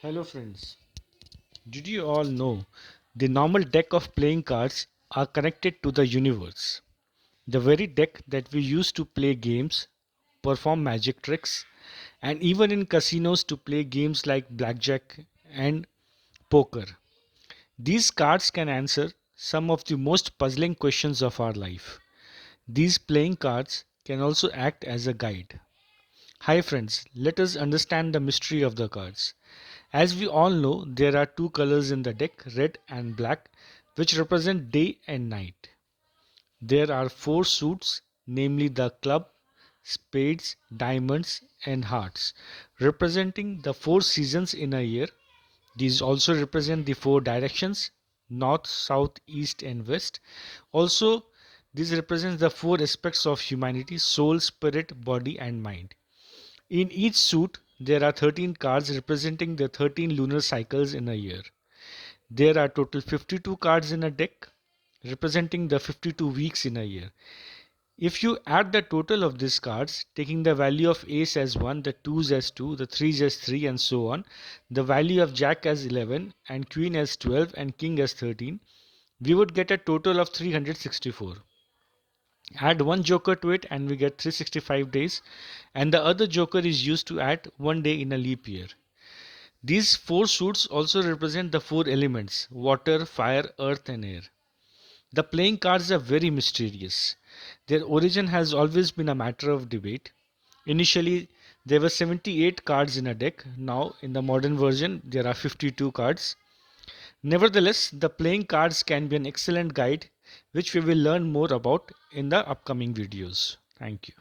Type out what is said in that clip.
Hello friends, did you all know the normal deck of playing cards are connected to the universe? The very deck that we use to play games, perform magic tricks, and even in casinos to play games like blackjack and poker. These cards can answer some of the most puzzling questions of our life. These playing cards can also act as a guide. Hi friends, let us understand the mystery of the cards. As we all know, there are two colors in the deck, red and black, which represent day and night. There are four suits, namely the club, spades, diamonds, and hearts, representing the four seasons in a year. These also represent the four directions, north, south, east, and west. Also, this represents the four aspects of humanity: soul, spirit, body, and mind. In each suit, there are 13 cards representing the 13 lunar cycles in a year. There are total 52 cards in a deck representing the 52 weeks in a year. If you add the total of these cards, taking the value of ace as 1, the 2s as 2, the 3s as 3, and so on, the value of jack as 11, and queen as 12, and king as 13, we would get a total of 364. Add one joker to it and we get 365 days, and the other joker is used to add one day in a leap year. These four suits also represent the four elements: water, fire, earth, and air. The playing cards are very mysterious. Their origin has always been a matter of debate. Initially, there were 78 cards in a deck. Now, in the modern version, there are 52 cards. Nevertheless, the playing cards can be an excellent guide, which we will learn more about in the upcoming videos. Thank you.